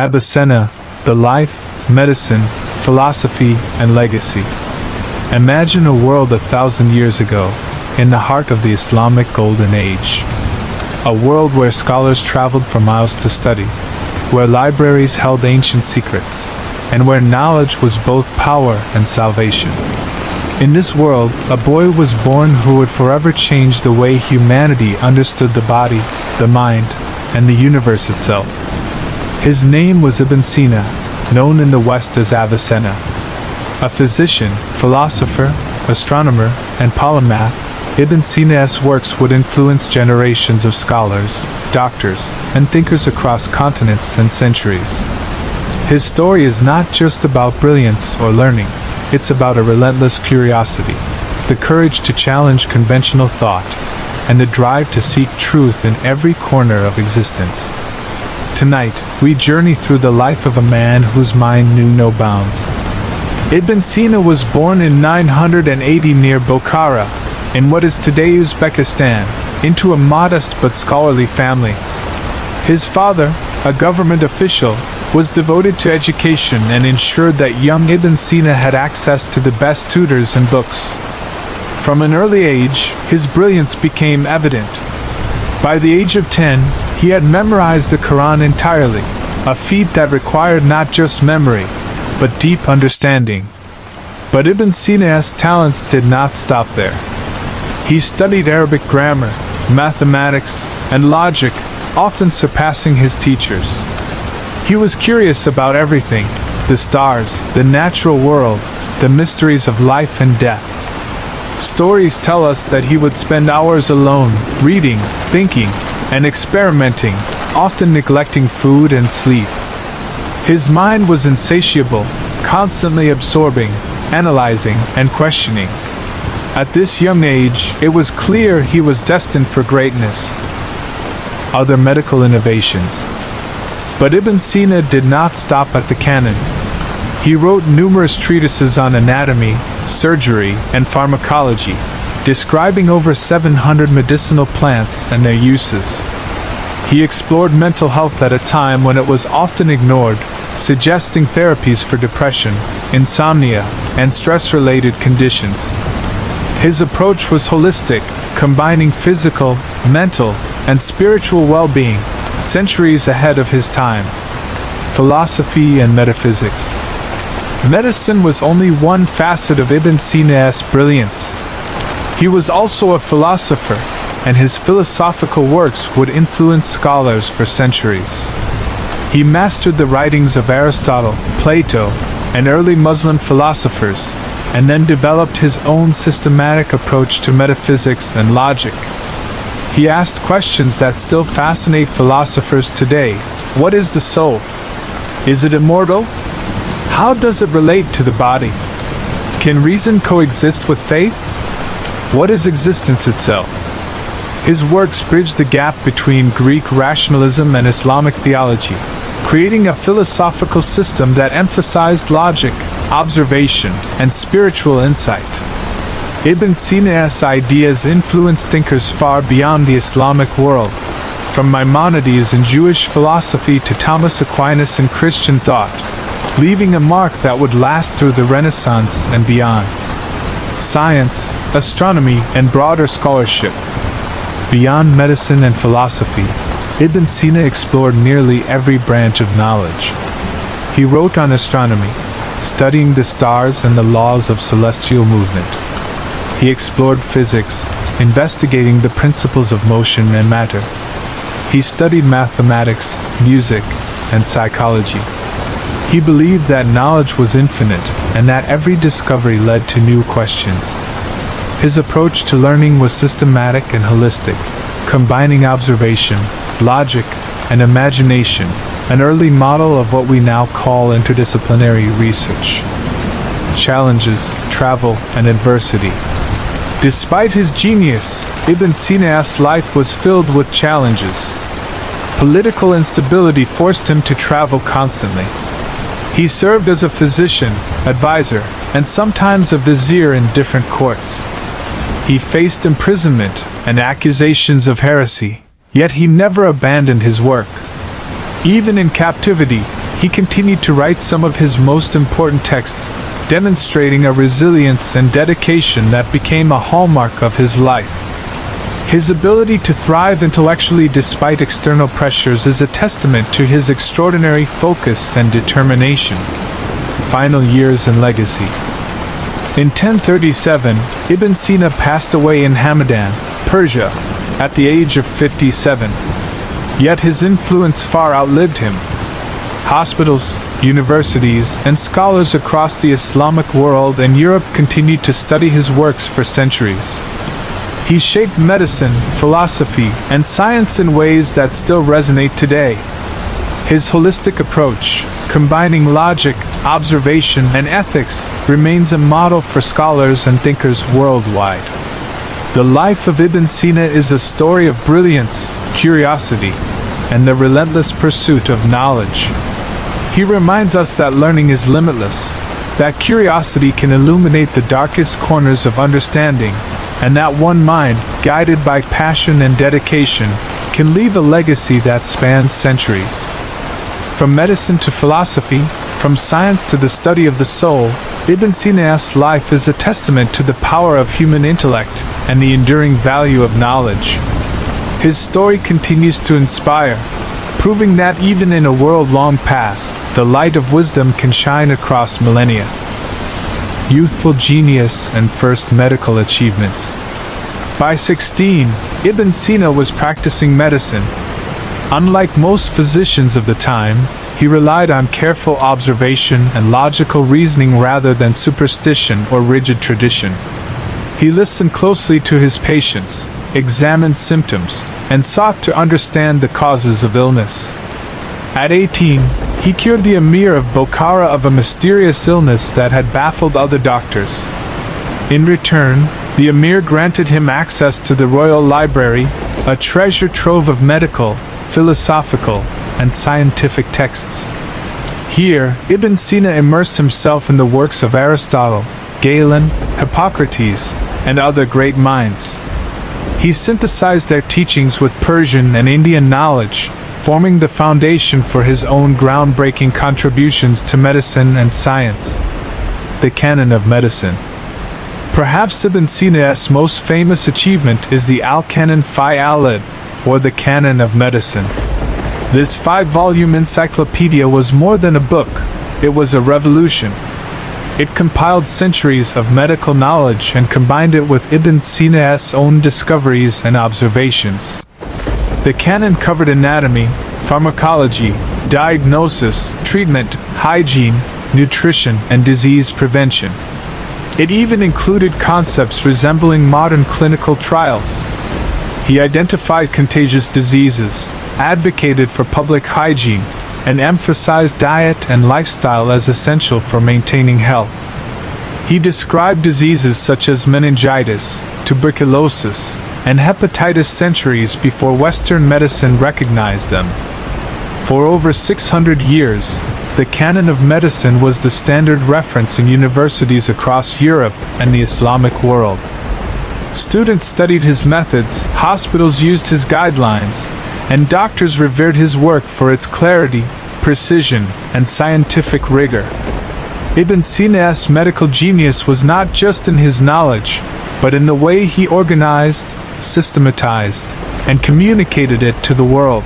Avicenna, the life, medicine, philosophy, and legacy. Imagine a world 1,000 years ago, in the heart of the Islamic Golden Age. A world where scholars traveled for miles to study, where libraries held ancient secrets, and where knowledge was both power and salvation. In this world, a boy was born who would forever change the way humanity understood the body, the mind, and the universe itself. His name was Ibn Sīnā, known in the West as Avicenna. A physician, philosopher, astronomer, and polymath, Ibn Sīnā's works would influence generations of scholars, doctors, and thinkers across continents and centuries. His story is not just about brilliance or learning, it's about a relentless curiosity, the courage to challenge conventional thought, and the drive to seek truth in every corner of existence. Tonight, we journey through the life of a man whose mind knew no bounds. Ibn Sīnā was born in 980 near Bokhara, in what is today Uzbekistan, into a modest but scholarly family. His father, a government official, was devoted to education and ensured that young Ibn Sīnā had access to the best tutors and books. From an early age, his brilliance became evident. By the age of 10, he had memorized the Quran entirely, a feat that required not just memory, but deep understanding. But Ibn Sīnā's talents did not stop there. He studied Arabic grammar, mathematics, and logic, often surpassing his teachers. He was curious about everything: the stars, the natural world, the mysteries of life and death. Stories tell us that he would spend hours alone, reading, thinking, and experimenting, often neglecting food and sleep. His mind was insatiable, constantly absorbing, analyzing, and questioning. At this young age, it was clear he was destined for greatness. Other medical innovations. But Ibn Sīnā did not stop at the canon. He wrote numerous treatises on anatomy, surgery, and pharmacology, describing over 700 medicinal plants and their uses. He explored mental health at a time when it was often ignored, suggesting therapies for depression, insomnia, and stress-related conditions. His approach was holistic, combining physical, mental, and spiritual well-being, centuries ahead of his time. Philosophy and metaphysics. Medicine was only one facet of Ibn Sīnā's brilliance. He was also a philosopher, and his philosophical works would influence scholars for centuries. He mastered the writings of Aristotle, Plato, and early Muslim philosophers, and then developed his own systematic approach to metaphysics and logic. He asked questions that still fascinate philosophers today. What is the soul? Is it immortal? How does it relate to the body? Can reason coexist with faith? What is existence itself? His works bridge the gap between Greek rationalism and Islamic theology, creating a philosophical system that emphasized logic, observation, and spiritual insight. Ibn Sīnā's ideas influenced thinkers far beyond the Islamic world, from Maimonides in Jewish philosophy to Thomas Aquinas in Christian thought, leaving a mark that would last through the Renaissance and beyond. Science, astronomy, and broader scholarship. Beyond medicine and philosophy, Ibn Sīnā explored nearly every branch of knowledge. He wrote on astronomy, studying the stars and the laws of celestial movement. He explored physics, investigating the principles of motion and matter. He studied mathematics, music, and psychology. He believed that knowledge was infinite, and that every discovery led to new questions. His approach to learning was systematic and holistic, combining observation, logic, and imagination, an early model of what we now call interdisciplinary research. Challenges, travel, and adversity. Despite his genius, Ibn Sīnā's life was filled with challenges. Political instability forced him to travel constantly. He served as a physician, advisor, and sometimes a vizier in different courts. He faced imprisonment and accusations of heresy, yet he never abandoned his work. Even in captivity, he continued to write some of his most important texts, demonstrating a resilience and dedication that became a hallmark of his life. His ability to thrive intellectually despite external pressures is a testament to his extraordinary focus and determination. Final years and legacy. In 1037, Ibn Sīnā passed away in Hamadan, Persia, at the age of 57. Yet his influence far outlived him. Hospitals, universities, and scholars across the Islamic world and Europe continued to study his works for centuries. He shaped medicine, philosophy, and science in ways that still resonate today. His holistic approach, combining logic, observation, and ethics, remains a model for scholars and thinkers worldwide. The life of Ibn Sīnā is a story of brilliance, curiosity, and the relentless pursuit of knowledge. He reminds us that learning is limitless, that curiosity can illuminate the darkest corners of understanding, and that one mind, guided by passion and dedication, can leave a legacy that spans centuries. From medicine to philosophy, from science to the study of the soul, Ibn Sīnā's life is a testament to the power of human intellect and the enduring value of knowledge. His story continues to inspire, proving that even in a world long past, the light of wisdom can shine across millennia. Youthful genius and first medical achievements. By 16, Ibn Sīnā was practicing medicine. Unlike most physicians of the time, he relied on careful observation and logical reasoning rather than superstition or rigid tradition. He listened closely to his patients, examined symptoms, and sought to understand the causes of illness. At 18, he cured the emir of Bokhara of a mysterious illness that had baffled other doctors. In return, the emir granted him access to the royal library, a treasure trove of medical, philosophical, and scientific texts. Here, Ibn Sīnā immersed himself in the works of Aristotle, Galen, Hippocrates, and other great minds. He synthesized their teachings with Persian and Indian knowledge, forming the foundation for his own groundbreaking contributions to medicine and science. The Canon of Medicine. Perhaps Ibn Sīnā's most famous achievement is the Al-Canon fi al-Tib, or the Canon of Medicine. This 5-volume encyclopedia was more than a book, it was a revolution. It compiled centuries of medical knowledge and combined it with Ibn Sīnā's own discoveries and observations. The canon covered anatomy, pharmacology, diagnosis, treatment, hygiene, nutrition, and disease prevention. It even included concepts resembling modern clinical trials. He identified contagious diseases, advocated for public hygiene, and emphasized diet and lifestyle as essential for maintaining health. He described diseases such as meningitis, tuberculosis, and hepatitis centuries before Western medicine recognized them. For over 600 years, the Canon of Medicine was the standard reference in universities across Europe and the Islamic world. Students studied his methods, hospitals used his guidelines, and doctors revered his work for its clarity, precision, and scientific rigor. Ibn Sīnā's medical genius was not just in his knowledge, but in the way he organized, systematized, and communicated it to the world.